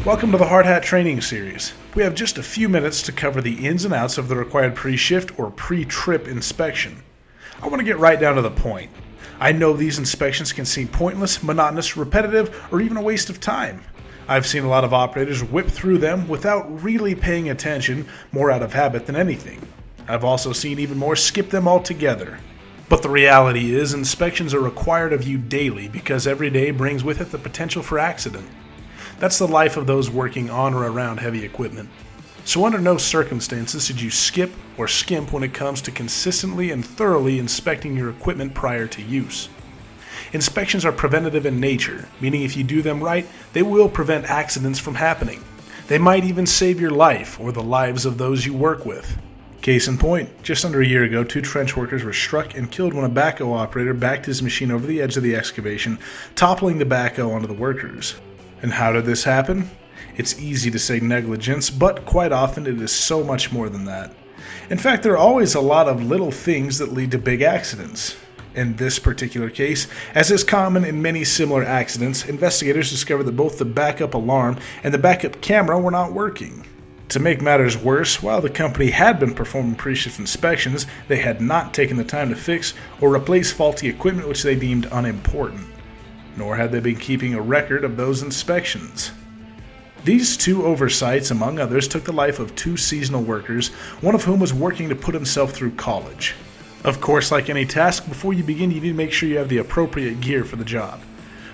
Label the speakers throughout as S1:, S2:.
S1: Welcome to the Hard Hat Training Series. We have just a few minutes to cover the ins and outs of the required pre-shift or pre-trip inspection. I want to get right down to the point. I know these inspections can seem pointless, monotonous, repetitive, or even a waste of time. I've seen a lot of operators whip through them without really paying attention, more out of habit than anything. I've also seen even more skip them altogether. But the reality is, inspections are required of you daily because every day brings with it the potential for accident. That's the life of those working on or around heavy equipment. So under no circumstances should you skip or skimp when it comes to consistently and thoroughly inspecting your equipment prior to use. Inspections are preventative in nature, meaning if you do them right, they will prevent accidents from happening. They might even save your life or the lives of those you work with. Case in point, just under a year ago, 2 trench workers were struck and killed when a backhoe operator backed his machine over the edge of the excavation, toppling the backhoe onto the workers. And how did this happen? It's easy to say negligence, but quite often it is so much more than that. In fact, there are always a lot of little things that lead to big accidents. In this particular case, as is common in many similar accidents, investigators discovered that both the backup alarm and the backup camera were not working. To make matters worse, while the company had been performing pre-shift inspections, they had not taken the time to fix or replace faulty equipment which they deemed unimportant. Nor had they been keeping a record of those inspections. These 2 oversights, among others, took the life of 2 seasonal workers, one of whom was working to put himself through college. Of course, like any task, before you begin you need to make sure you have the appropriate gear for the job.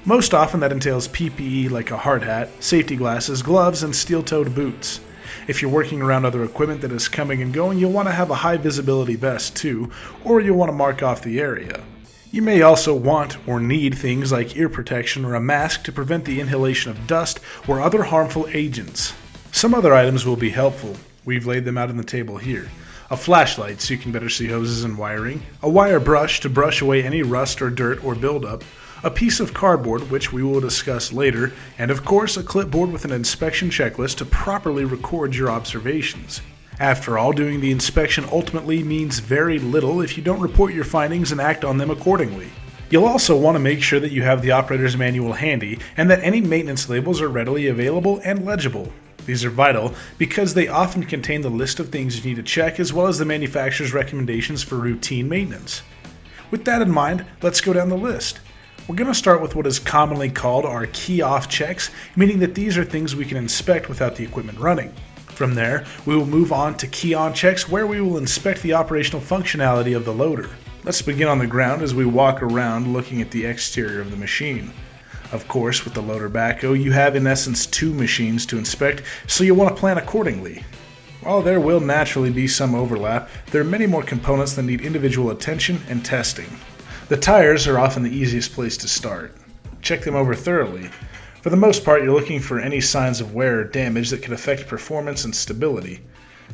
S1: Most often that entails PPE like a hard hat, safety glasses, gloves, and steel-toed boots. If you're working around other equipment that is coming and going, you'll want to have a high visibility vest too, or you'll want to mark off the area. You may also want or need things like ear protection or a mask to prevent the inhalation of dust or other harmful agents. Some other items will be helpful. We've laid them out on the table here. A flashlight so you can better see hoses and wiring, a wire brush to brush away any rust or dirt or buildup, a piece of cardboard which we will discuss later, and of course a clipboard with an inspection checklist to properly record your observations. After all, doing the inspection ultimately means very little if you don't report your findings and act on them accordingly. You'll also want to make sure that you have the operator's manual handy and that any maintenance labels are readily available and legible. These are vital because they often contain the list of things you need to check as well as the manufacturer's recommendations for routine maintenance. With that in mind, let's go down the list. We're going to start with what is commonly called our key-off checks, meaning that these are things we can inspect without the equipment running. From there, we will move on to key-on checks where we will inspect the operational functionality of the loader. Let's begin on the ground as we walk around looking at the exterior of the machine. Of course, with the loader backhoe, you have in essence 2 machines to inspect, so you'll want to plan accordingly. While there will naturally be some overlap, there are many more components that need individual attention and testing. The tires are often the easiest place to start. Check them over thoroughly. For the most part, you're looking for any signs of wear or damage that could affect performance and stability.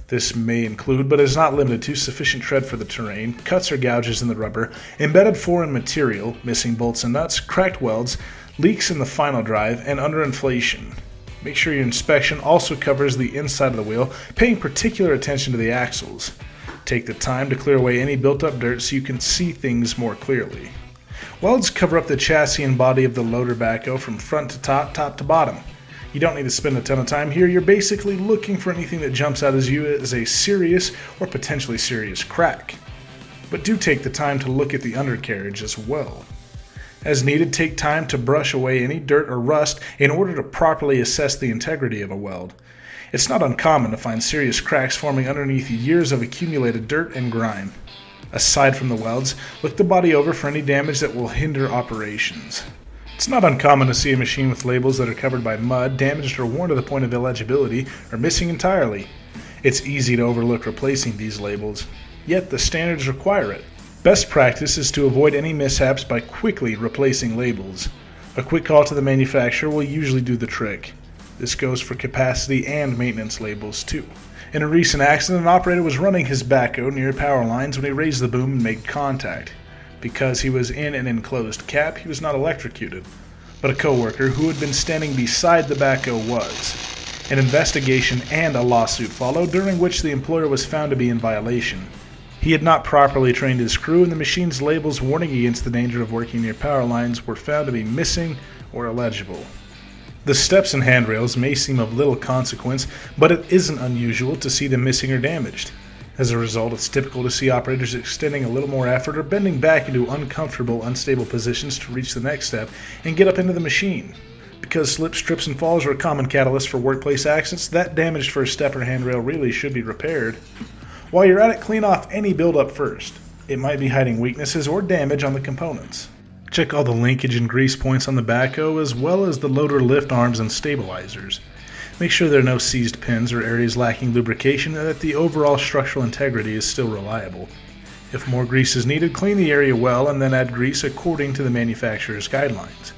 S1: This may include, but is not limited to, sufficient tread for the terrain, cuts or gouges in the rubber, embedded foreign material, missing bolts and nuts, cracked welds, leaks in the final drive, and underinflation. Make sure your inspection also covers the inside of the wheel, paying particular attention to the axles. Take the time to clear away any built-up dirt so you can see things more clearly. Welds cover up the chassis and body of the loader backhoe from front to top to bottom. You don't need to spend a ton of time here. You're basically looking for anything that jumps out as you as a serious or potentially serious crack. But do take the time to look at the undercarriage as well. As needed, take time to brush away any dirt or rust in order to properly assess the integrity of a weld. It's not uncommon to find serious cracks forming underneath years of accumulated dirt and grime. Aside from the welds, look the body over for any damage that will hinder operations. It's not uncommon to see a machine with labels that are covered by mud, damaged or worn to the point of illegibility, or missing entirely. It's easy to overlook replacing these labels, yet the standards require it. Best practice is to avoid any mishaps by quickly replacing labels. A quick call to the manufacturer will usually do the trick. This goes for capacity and maintenance labels too. In a recent accident, an operator was running his backhoe near power lines when he raised the boom and made contact. Because he was in an enclosed cap, he was not electrocuted, but a coworker who had been standing beside the backhoe was. An investigation and a lawsuit followed, during which the employer was found to be in violation. He had not properly trained his crew, and the machine's labels warning against the danger of working near power lines were found to be missing or illegible. The steps and handrails may seem of little consequence, but it isn't unusual to see them missing or damaged. As a result, it's typical to see operators extending a little more effort or bending back into uncomfortable, unstable positions to reach the next step and get up into the machine. Because slips, trips, and falls are a common catalyst for workplace accidents, that damaged first step or handrail really should be repaired. While you're at it, clean off any buildup first. It might be hiding weaknesses or damage on the components. Check all the linkage and grease points on the backhoe as well as the loader lift arms and stabilizers. Make sure there are no seized pins or areas lacking lubrication and that the overall structural integrity is still reliable. If more grease is needed, clean the area well and then add grease according to the manufacturer's guidelines.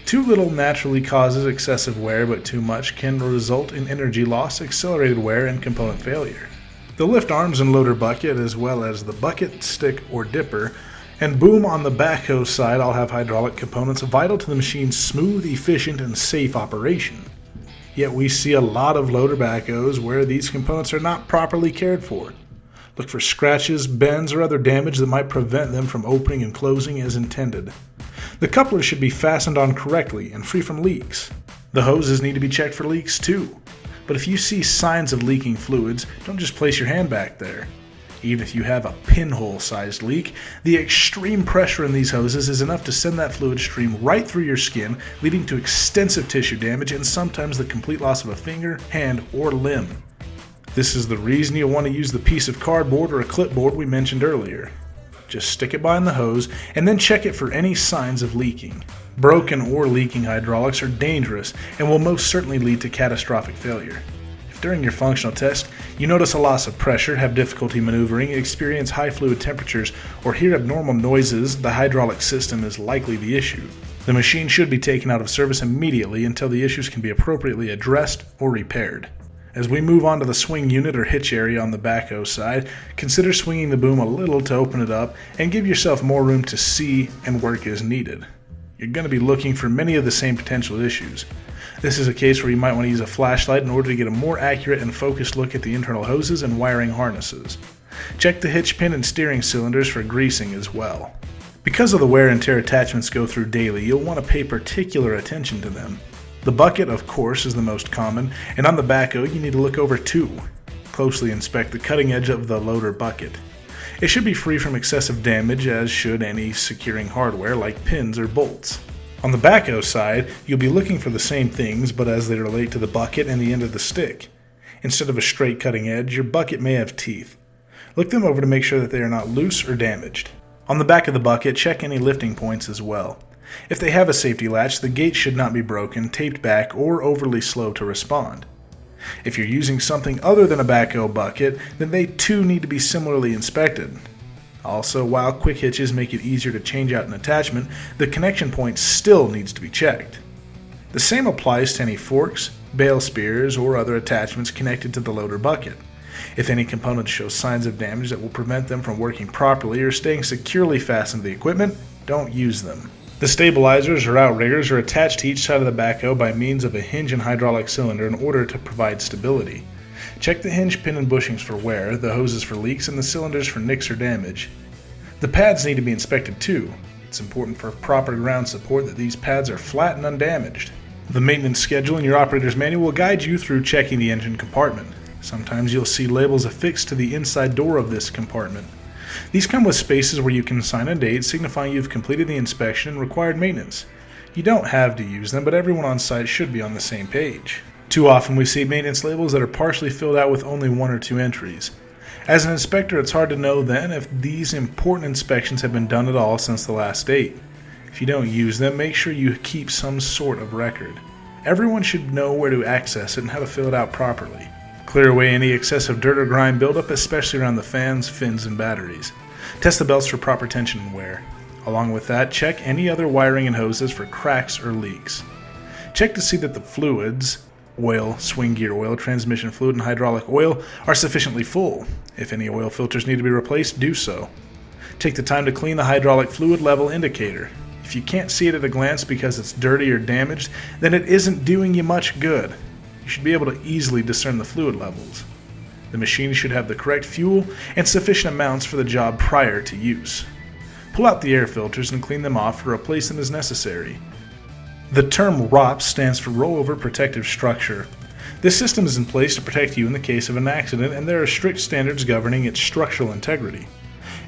S1: Too little naturally causes excessive wear, but too much can result in energy loss, accelerated wear, and component failure. The lift arms and loader bucket, as well as the bucket, stick, or dipper, and boom on the backhoe side all have hydraulic components vital to the machine's smooth, efficient, and safe operation. Yet we see a lot of loader backhoes where these components are not properly cared for. Look for scratches, bends, or other damage that might prevent them from opening and closing as intended. The couplers should be fastened on correctly and free from leaks. The hoses need to be checked for leaks too. But if you see signs of leaking fluids, don't just place your hand back there. Even if you have a pinhole-sized leak, the extreme pressure in these hoses is enough to send that fluid stream right through your skin, leading to extensive tissue damage and sometimes the complete loss of a finger, hand, or limb. This is the reason you'll want to use the piece of cardboard or a clipboard we mentioned earlier. Just stick it behind the hose and then check it for any signs of leaking. Broken or leaking hydraulics are dangerous and will most certainly lead to catastrophic failure. If during your functional test you notice a loss of pressure, have difficulty maneuvering, experience high fluid temperatures, or hear abnormal noises, the hydraulic system is likely the issue. The machine should be taken out of service immediately until the issues can be appropriately addressed or repaired. As we move on to the swing unit or hitch area on the backhoe side, consider swinging the boom a little to open it up and give yourself more room to see and work as needed. You're going to be looking for many of the same potential issues. This is a case where you might want to use a flashlight in order to get a more accurate and focused look at the internal hoses and wiring harnesses. Check the hitch pin and steering cylinders for greasing as well. Because of the wear and tear attachments go through daily, you'll want to pay particular attention to them. The bucket, of course, is the most common, and on the backhoe you need to look over two. Closely inspect the cutting edge of the loader bucket. It should be free from excessive damage, as should any securing hardware like pins or bolts. On the backhoe side, you'll be looking for the same things, but as they relate to the bucket and the end of the stick. Instead of a straight cutting edge, your bucket may have teeth. Look them over to make sure that they are not loose or damaged. On the back of the bucket, check any lifting points as well. If they have a safety latch, the gate should not be broken, taped back, or overly slow to respond. If you're using something other than a backhoe bucket, then they too need to be similarly inspected. Also, while quick hitches make it easier to change out an attachment, the connection point still needs to be checked. The same applies to any forks, bale spears, or other attachments connected to the loader bucket. If any components show signs of damage that will prevent them from working properly or staying securely fastened to the equipment, don't use them. The stabilizers or outriggers are attached to each side of the backhoe by means of a hinge and hydraulic cylinder in order to provide stability. Check the hinge pin and bushings for wear, the hoses for leaks, and the cylinders for nicks or damage. The pads need to be inspected too. It's important for proper ground support that these pads are flat and undamaged. The maintenance schedule in your operator's manual will guide you through checking the engine compartment. Sometimes you'll see labels affixed to the inside door of this compartment. These come with spaces where you can sign a date signifying you've completed the inspection and required maintenance. You don't have to use them, but everyone on site should be on the same page. Too often we see maintenance labels that are partially filled out with only one or two entries. As an inspector, it's hard to know then if these important inspections have been done at all since the last date. If you don't use them, make sure you keep some sort of record. Everyone should know where to access it and how to fill it out properly. Clear away any excessive dirt or grime buildup, especially around the fans, fins, and batteries. Test the belts for proper tension and wear. Along with that, check any other wiring and hoses for cracks or leaks. Check to see that the fluids, oil, swing gear oil, transmission fluid, and hydraulic oil are sufficiently full. If any oil filters need to be replaced, do so. Take the time to clean the hydraulic fluid level indicator. If you can't see it at a glance because it's dirty or damaged, then it isn't doing you much good. You should be able to easily discern the fluid levels. The machine should have the correct fuel and sufficient amounts for the job prior to use. Pull out the air filters and clean them off or replace them as necessary. The term ROPS stands for Rollover Protective Structure. This system is in place to protect you in the case of an accident, and there are strict standards governing its structural integrity.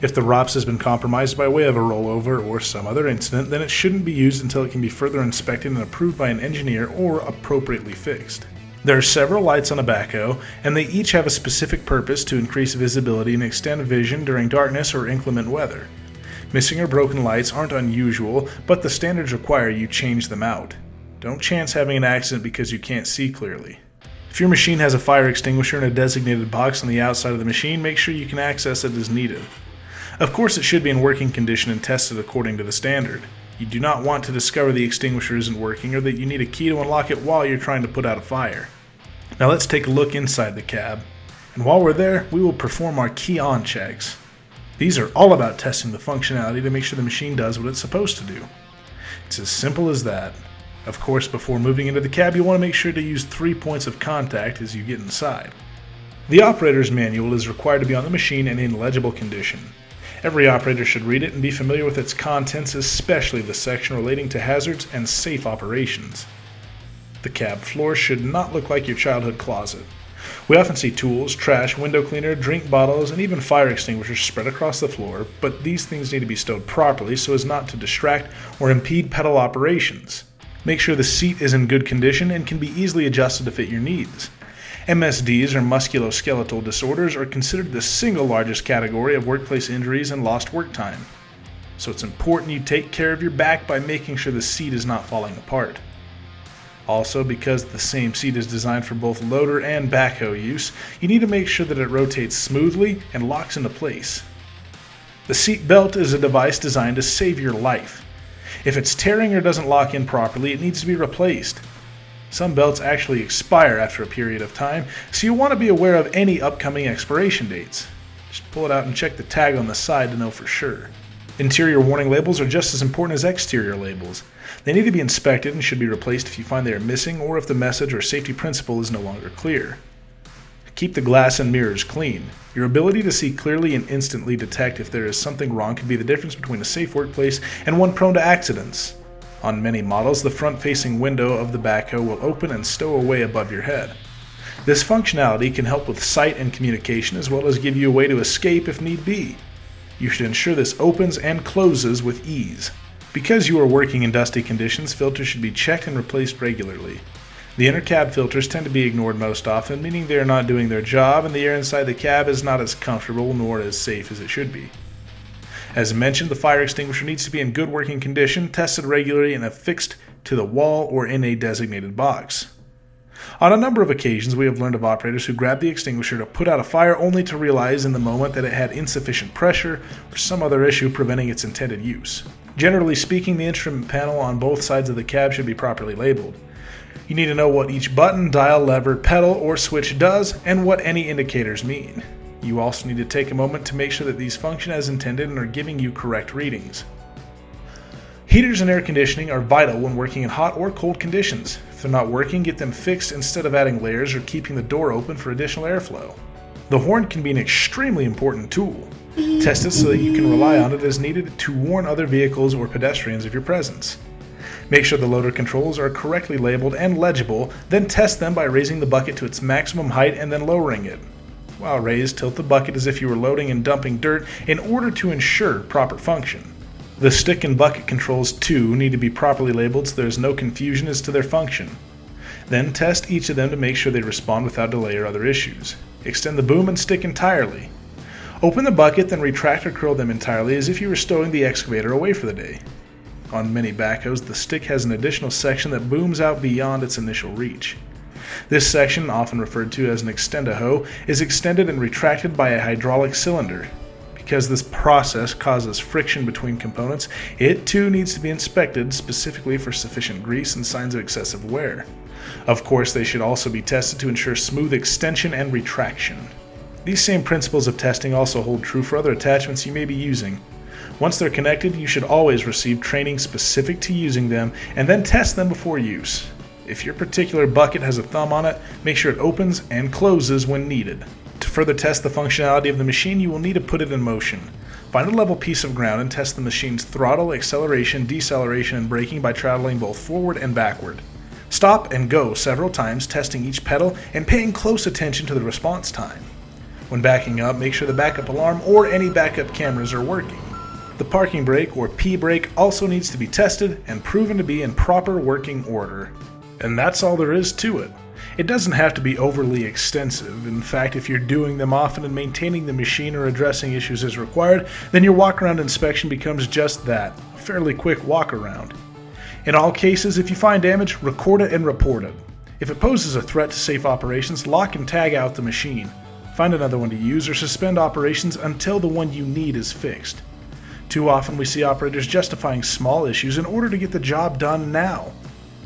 S1: If the ROPS has been compromised by way of a rollover or some other incident, then it shouldn't be used until it can be further inspected and approved by an engineer or appropriately fixed. There are several lights on a backhoe, and they each have a specific purpose to increase visibility and extend vision during darkness or inclement weather. Missing or broken lights aren't unusual, but the standards require you change them out. Don't chance having an accident because you can't see clearly. If your machine has a fire extinguisher in a designated box on the outside of the machine, make sure you can access it as needed. Of course, it should be in working condition and tested according to the standard. You do not want to discover the extinguisher isn't working or that you need a key to unlock it while you're trying to put out a fire. Now let's take a look inside the cab. And while we're there, we will perform our key on checks. These are all about testing the functionality to make sure the machine does what it's supposed to do. It's as simple as that. Of course, before moving into the cab, you want to make sure to use 3 points of contact as you get inside. The operator's manual is required to be on the machine and in legible condition. Every operator should read it and be familiar with its contents, especially the section relating to hazards and safe operations. The cab floor should not look like your childhood closet. We often see tools, trash, window cleaner, drink bottles, and even fire extinguishers spread across the floor, but these things need to be stowed properly so as not to distract or impede pedal operations. Make sure the seat is in good condition and can be easily adjusted to fit your needs. MSDs, or musculoskeletal disorders, are considered the single largest category of workplace injuries and lost work time. So it's important you take care of your back by making sure the seat is not falling apart. Also, because the same seat is designed for both loader and backhoe use, you need to make sure that it rotates smoothly and locks into place. The seat belt is a device designed to save your life. If it's tearing or doesn't lock in properly, it needs to be replaced. Some belts actually expire after a period of time, so you want to be aware of any upcoming expiration dates. Just pull it out and check the tag on the side to know for sure. Interior warning labels are just as important as exterior labels. They need to be inspected and should be replaced if you find they are missing or if the message or safety principle is no longer clear. Keep the glass and mirrors clean. Your ability to see clearly and instantly detect if there is something wrong can be the difference between a safe workplace and one prone to accidents. On many models, the front-facing window of the backhoe will open and stow away above your head. This functionality can help with sight and communication as well as give you a way to escape if need be. You should ensure this opens and closes with ease. Because you are working in dusty conditions, filters should be checked and replaced regularly. The inner cab filters tend to be ignored most often, meaning they are not doing their job and the air inside the cab is not as comfortable nor as safe as it should be. As mentioned, the fire extinguisher needs to be in good working condition, tested regularly, and affixed to the wall or in a designated box. On a number of occasions, we have learned of operators who grab the extinguisher to put out a fire only to realize in the moment that it had insufficient pressure or some other issue preventing its intended use. Generally speaking, the instrument panel on both sides of the cab should be properly labeled. You need to know what each button, dial, lever, pedal, or switch does and what any indicators mean. You also need to take a moment to make sure that these function as intended and are giving you correct readings. Heaters and air conditioning are vital when working in hot or cold conditions. If they're not working, get them fixed instead of adding layers or keeping the door open for additional airflow. The horn can be an extremely important tool. Test it so that you can rely on it as needed to warn other vehicles or pedestrians of your presence. Make sure the loader controls are correctly labeled and legible, then test them by raising the bucket to its maximum height and then lowering it. While raised, tilt the bucket as if you were loading and dumping dirt in order to ensure proper function. The stick and bucket controls too need to be properly labeled so there is no confusion as to their function. Then test each of them to make sure they respond without delay or other issues. Extend the boom and stick entirely. Open the bucket, then retract or curl them entirely as if you were stowing the excavator away for the day. On many backhoes, the stick has an additional section that booms out beyond its initial reach. This section, often referred to as an extend-a-hoe, is extended and retracted by a hydraulic cylinder. Because this process causes friction between components, it too needs to be inspected specifically for sufficient grease and signs of excessive wear. Of course, they should also be tested to ensure smooth extension and retraction. These same principles of testing also hold true for other attachments you may be using. Once they're connected, you should always receive training specific to using them and then test them before use. If your particular bucket has a thumb on it, make sure it opens and closes when needed. To further test the functionality of the machine, you will need to put it in motion. Find a level piece of ground and test the machine's throttle, acceleration, deceleration, and braking by traveling both forward and backward. Stop and go several times, testing each pedal and paying close attention to the response time. When backing up, make sure the backup alarm or any backup cameras are working. The parking brake or P brake also needs to be tested and proven to be in proper working order. And that's all there is to it. It doesn't have to be overly extensive. In fact, if you're doing them often and maintaining the machine or addressing issues as required, then your walk-around inspection becomes just that, a fairly quick walk-around. In all cases, if you find damage, record it and report it. If it poses a threat to safe operations, lock and tag out the machine. Find another one to use or suspend operations until the one you need is fixed. Too often we see operators justifying small issues in order to get the job done now.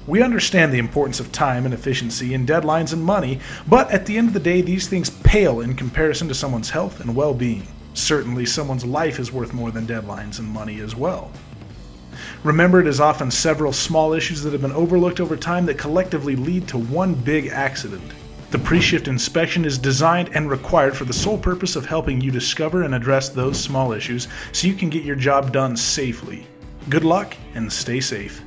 S1: We understand the importance of time and efficiency and deadlines and money, but at the end of the day, these things pale in comparison to someone's health and well-being. Certainly, someone's life is worth more than deadlines and money as well. Remember, it is often several small issues that have been overlooked over time that collectively lead to one big accident. The pre-shift inspection is designed and required for the sole purpose of helping you discover and address those small issues so you can get your job done safely. Good luck and stay safe.